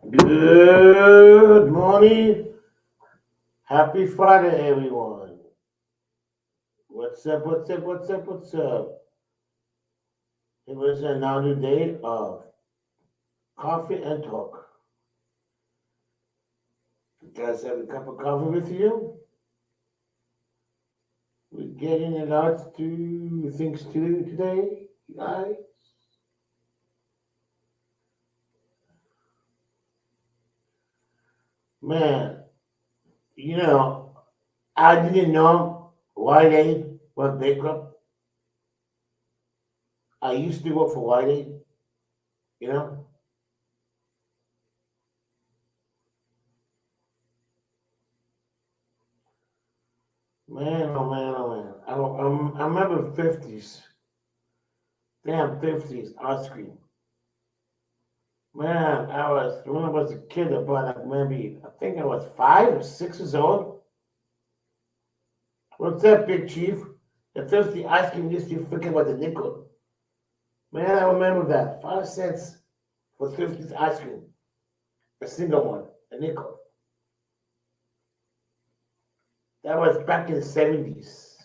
Good morning. Happy Friday, everyone. What's up? What's up? What's up? What's up? It was another day of coffee and talk. You guys have a cup of coffee with you? We're getting a lot to things to do today, guys. Man, you know, I didn't know why they went bankrupt. I used to work for White Aid, you know. Man, oh man, oh man. I remember 50s. Damn, 50s ice cream. Man, when I was a kid, about like maybe, I think I was 5 or 6 years old. What's that, Big Chief? The 50 ice cream used to be freaking about a nickel. Man, I remember that. 5 cents for 50 ice cream. A single one, a nickel. That was back in the 70s.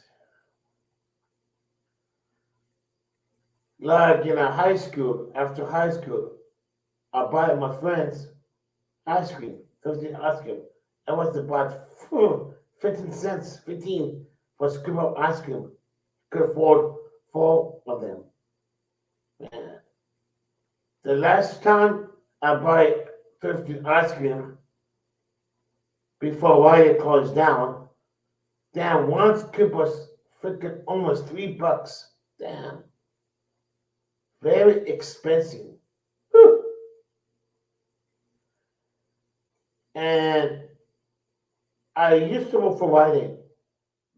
Like in a high school, after high school, I buy my friends ice cream, 50 ice cream. That was about 15 cents, 15 for a scoop of ice cream. Could afford 4 of them. Man. The last time I buy 50 ice cream before White closed down, damn, one scoop was freaking almost $3. Damn, very expensive. Whew. And I used to work for White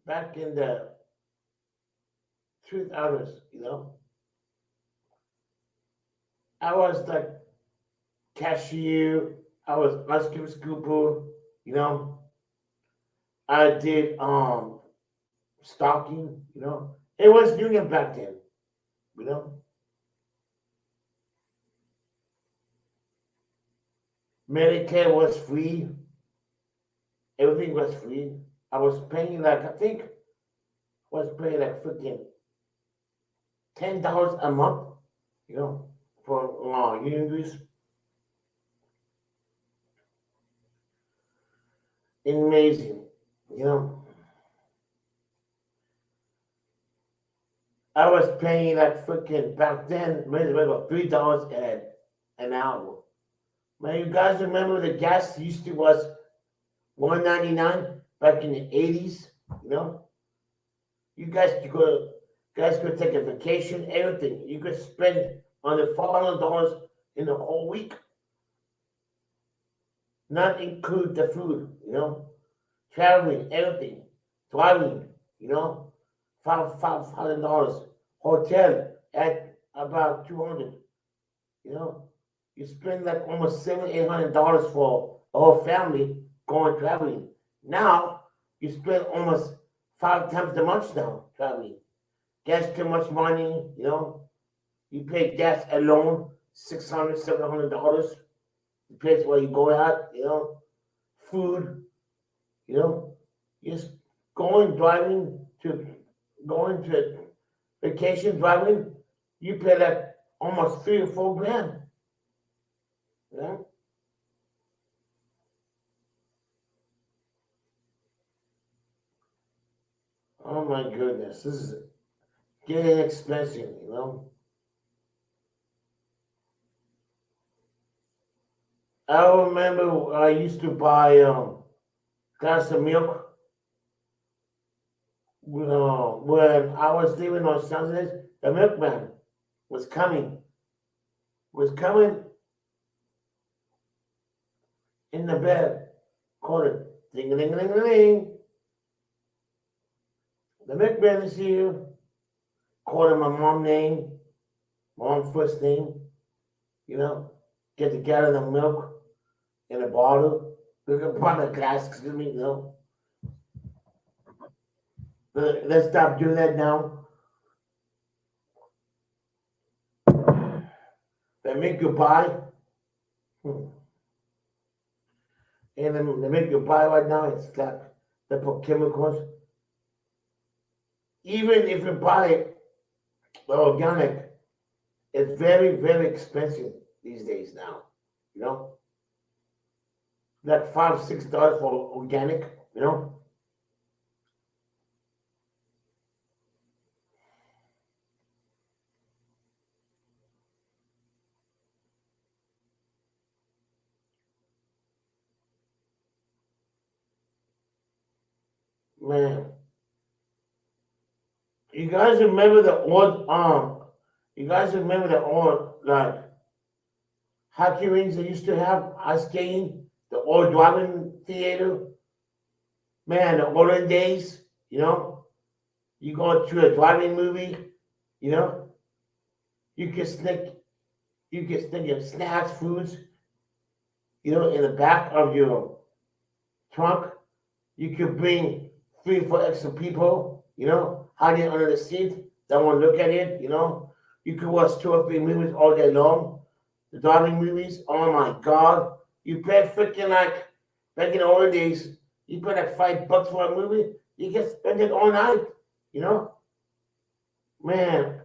back in the 2000s. I was like cashier, I was ice cream scooper, you know. I did stocking. It was union back then, you know. Medicare was free, everything was free. I was paying like I think I was paying like freaking $10 a month, you know, for union dues. Amazing, you know. I was paying like freaking back then maybe about $3 an hour. Man, you guys remember the gas used to was 1.99 back in the 80s, you know? You guys could take a vacation, everything. You could spend under $400 in the whole week, not include the food. Traveling, everything, driving, you know, $500. Hotel at about 200. You know, you spend like almost $700, $800 for a whole family going traveling. Now you spend almost 5 times the much now traveling. Gas too much money. You pay gas alone $600, $700. The place where you go out. Food. You know, just driving to going to vacation driving. You pay like almost 3 or 4 grand. Yeah. Oh my goodness, this is getting expensive. I remember I used to buy glass of milk when I was living on Sundays. The milkman was coming, was coming in the bed, calling, ding a ling a ling a ling. The milkman is here, calling my mom name, mom first name, you know, get the gallon of milk in a bottle, look at the glass, excuse me. Let's stop doing that now. They make you buy. Hmm. and then they make you buy right now. It's like they put chemicals. Even if you buy the organic, it's very very expensive these days now. You know, like $5 6 for organic. You know, man. You guys remember the old You guys remember the old like hockey rings they used to have ice skating, the old driving theater. Man, the olden days. You know, you go to a driving movie. You know, you can sneak you can sneak your snacks, foods. You know, in the back of your trunk. You could bring 3 4 extra people. You know, hiding under the seat. Don't want to look at it. You know, you could watch 2 or 3 movies all day long. The driving movies. Oh my God, you pay freaking like back in the old days. You pay like $5 for a movie. You can spend it all night. You know, man.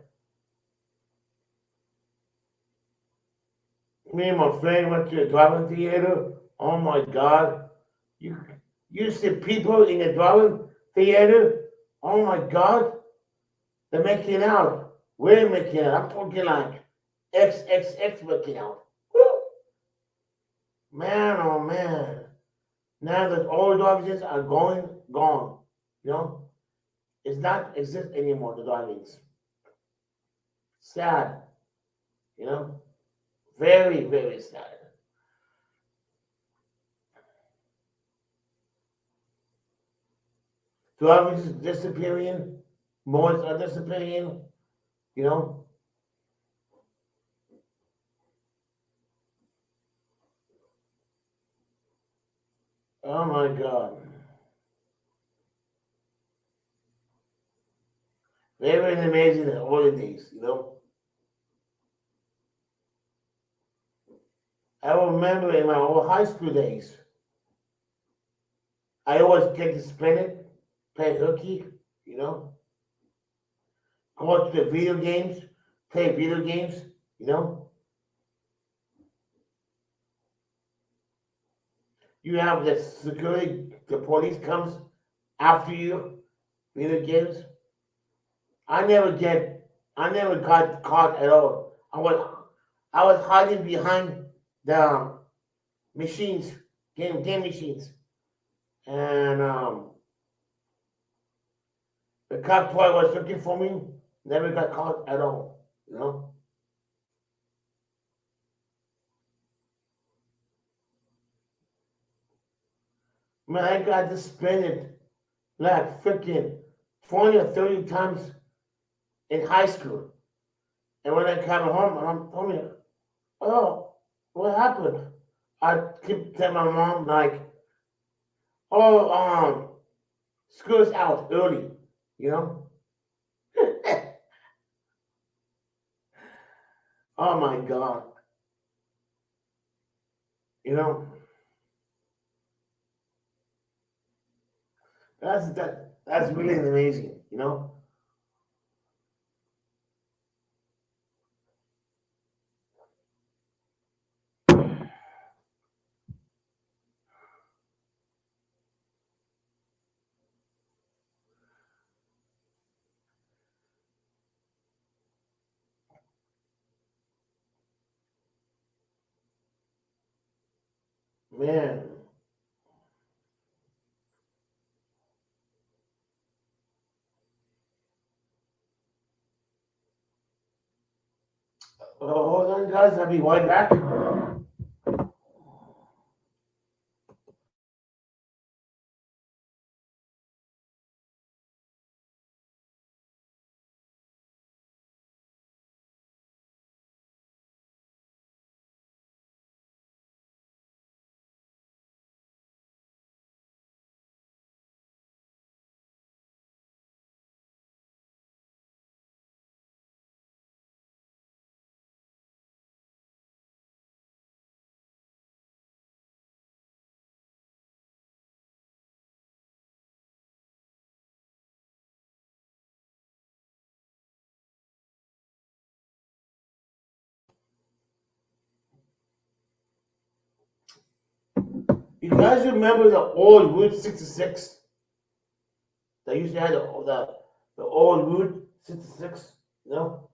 Me and my friend went to a driving theater. Oh my God, you you see people in the driving theater. Oh my God, they're making out. We're making out. I'm talking like XXX making out. Woo! Man, oh man. Now that all drive are gone. You know, it's not exist anymore. The drivings. Sad. You know, very very sad. Drivings is disappearing. Malls are disappearing. You know. Oh my God. Very amazing in the early days. You know. I remember in my old high school days, I always get to spend it, play hooky, you know, go to the video games, play video games, you know. You have the security, the police comes after you, video games. I never get, I never got caught at all. I was hiding behind the machines, game machines, and the cop boy was looking for me. Never got caught at all, you know. Man, I got to spend it like freaking 20 or 30 times in high school. And when I come home, I'm telling me, oh, what happened? I keep telling my mom, like, oh, school's out early, you know? Oh my God, you know? That's really amazing, you know? Man. Oh, hold on, guys. I'll be right back. You guys remember the old Route 66? They used to have the old Route 66, you know?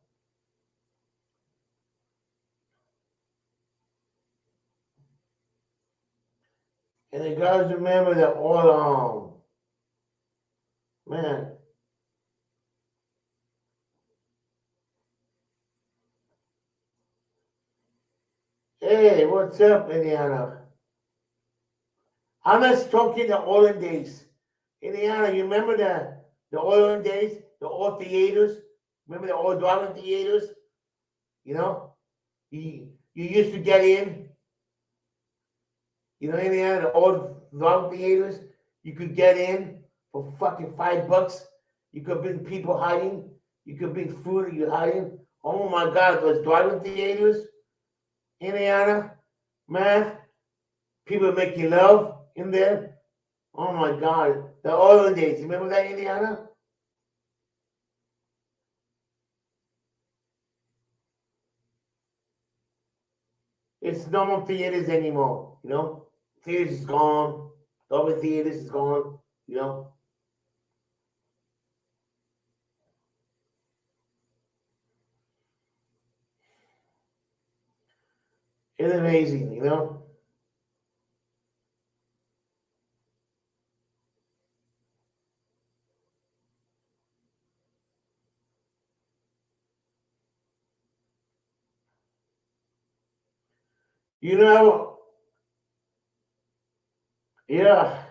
And you guys remember the old, man, hey, what's up, Indiana? I'm just talking the olden days. Indiana, you remember the olden days, the old theaters? Remember the old driving theaters? You know, you used to get in. You know, Indiana, the old driving theaters. You could get in for fucking $5. You could bring people hiding. You could bring food. You hiding. Oh my God, those driving theaters, Indiana, man. People making love in there. Oh my God, the olden days. You remember that, Indiana? It's no more theaters anymore. You know, theaters is gone. The other theaters is gone. You know, it's amazing. You know, you know, yeah.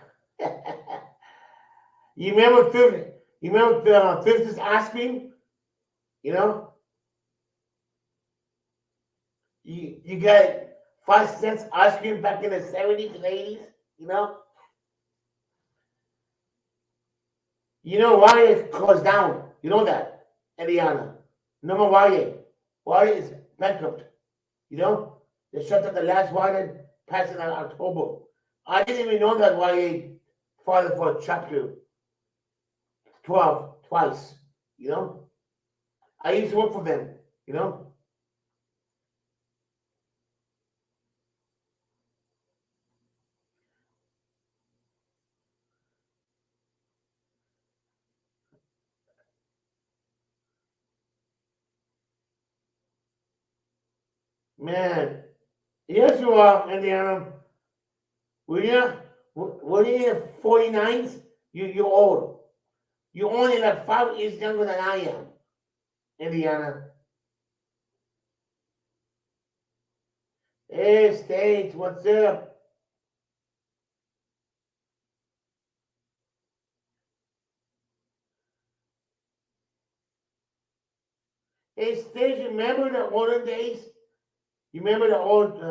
You remember fifth? You remember fifth ice cream? You know, you got 5 cents ice cream back in the 70s and 80s. You know, you know why it closed down. You know that, Indiana. No more why. Why is bankrupt. You know, they shut down the last one and passed it in October. I didn't even know that YA filed for chapter 12 twice. You know, I used to work for them. You know, man. Yes, you are, Indiana. When when you're 49s, you're old. You're only like 5 years younger than I am, Indiana. Hey, States, what's up? Hey, States, remember the olden days? You remember the old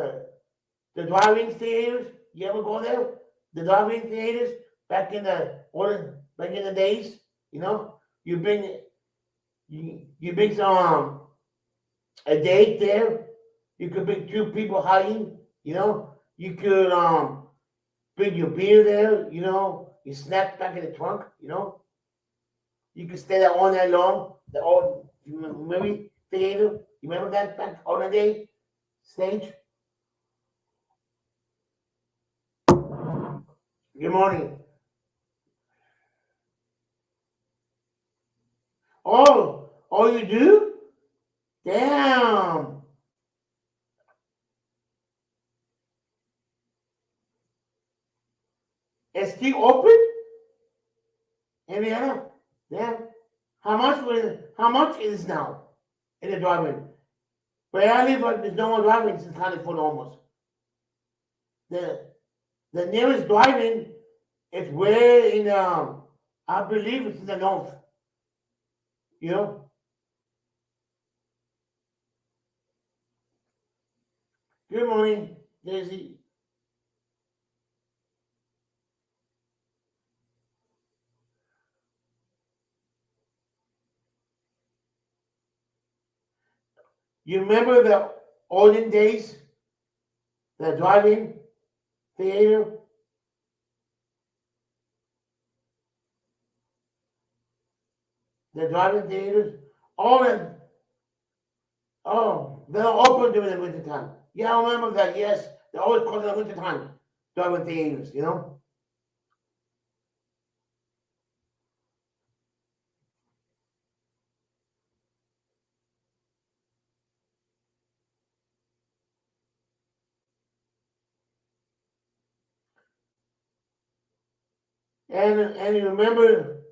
the driving theaters? You ever go there? The driving theaters back in the days. You know, you bring you bring some a date there. You could bring two people hiding. You know, you could bring your beer there. You know, you snack back in the trunk. You know, you could stay there all night long. The old movie theater. You remember that back on the day stage? Good morning. Oh, you do? Damn. It's still open? Indiana? Damn. How much is it now in the driving? Where I live, there's no more driving in California almost. The the nearest driving is way in I believe it's in the north. You know? Good morning, Daisy. You remember the olden days, the driving theater, the driving theaters? All the Oh, they're open during the winter time. Yeah, I remember that. Yes, they're always closed in the winter time. durante años, you know? And you remember,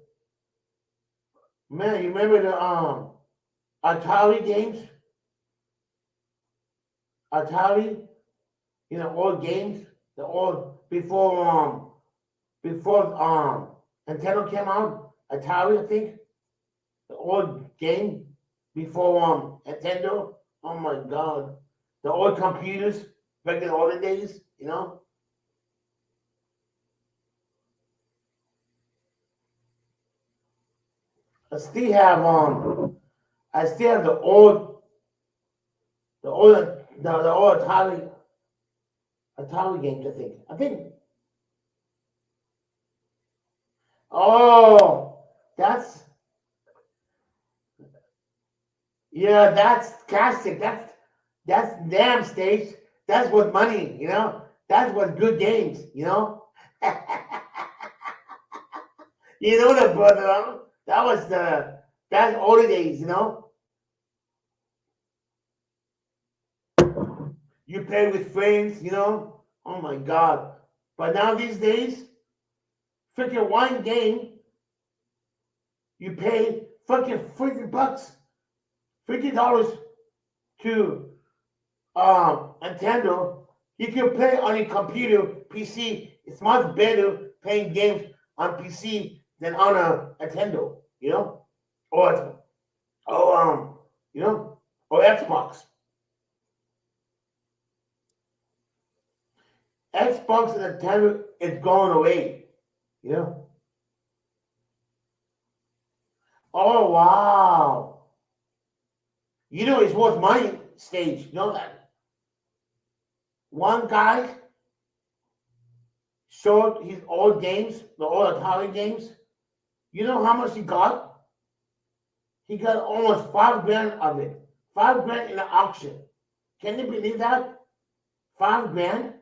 man, you remember the Atari games? Atari, old games, the old before Nintendo came out, Atari, I think, the old game before Nintendo. Oh my God, the old computers back in the olden days, I still have I still have the old the old Atari games. I think. Oh, that's yeah, that's classic. That's damn stage. That's what money. That's what good games. You know that, brother. That was that's older days. You play with friends. Oh my God. But now these days, freaking one game, you pay freaking bucks, $50 to Nintendo. You can play on a computer, PC. It's much better playing games on PC than on a Nintendo. Or or or Xbox. Xbox and Nintendo is going away. You know. Oh wow. It's worth money stage. You know that. One guy showed his old games, the old Atari games. You know how much he got? He got almost 5 grand of it. 5 grand in the auction. Can you believe that? 5 grand?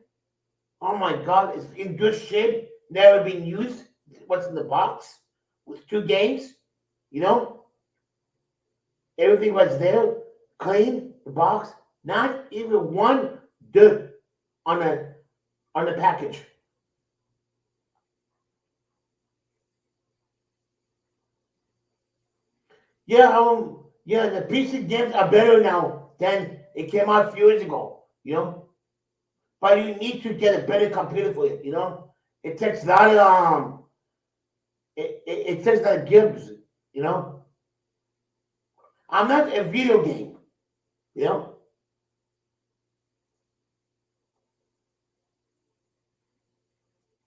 Oh my God, it's in good shape. Never been used. What's in the box? With 2 games. You know? Everything was there. Clean, the box. Not even one dirt on the package. Yeah, the PC games are better now than it came out a few years ago. But you need to get a better computer for it. It takes a lot of it takes a lot of gives. I'm not a video game, you know,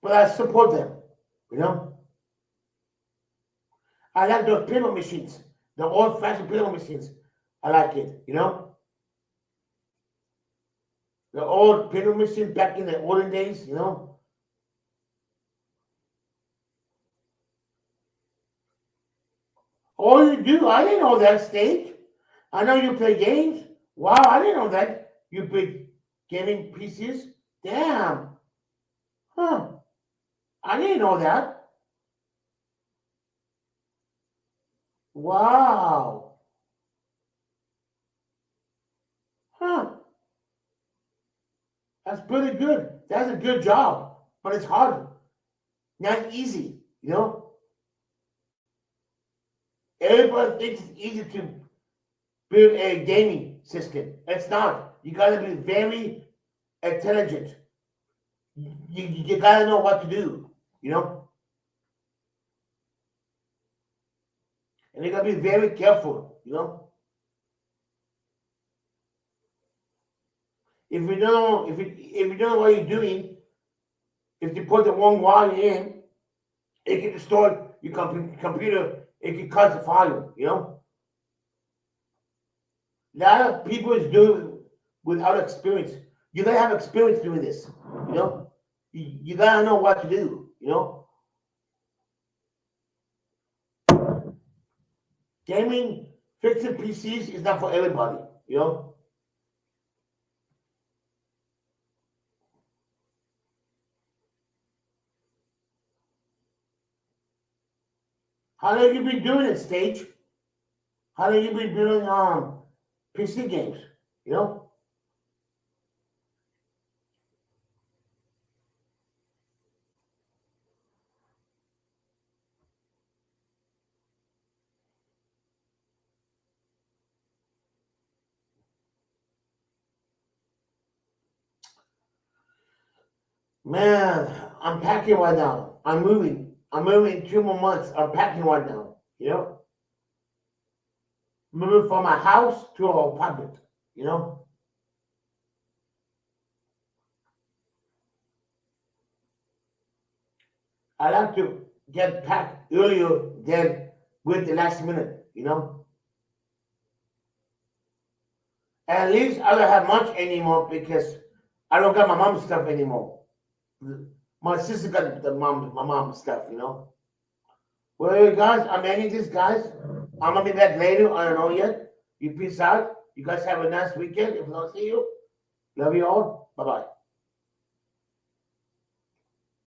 but I support them. I like those paper machines, the old fashioned paper machines. I like it. The old paper machine back in the olden days. All you do, I didn't know that stage. I know you play games. Wow, I didn't know that. You play gaming PCs. Damn. Huh. I didn't know that. Wow. Huh. That's pretty good. That's a good job. But it's hard. Not easy. Everybody thinks it's easy to build a gaming system. It's not. You gotta be very intelligent. You gotta know what to do. And you gotta be very careful. If you don't know, if you don't know what you're doing, if you put the wrong wire in, it can destroy your computer. It can cause a fire. A lot of people is doing without experience. You gotta have experience doing this. You know, you gotta know what to do. Gaming, fixing PCs is not for everybody. How long you been doing it, stage? How long you been doing PC games? You know? Man, I'm packing right now. I'm moving. I'm moving in 2 more months. I'm packing right now. You know? Moving from my house to an apartment. You know? I like to get packed earlier than with the last minute. You know? At least I don't have much anymore because I don't got my mom's stuff anymore. My sister got my mom's stuff, you know. Well, you guys, I'm ending this, guys. I'm gonna be back later. I don't know yet. You peace out. You guys have a nice weekend. If I don't see you, love you all. Bye bye.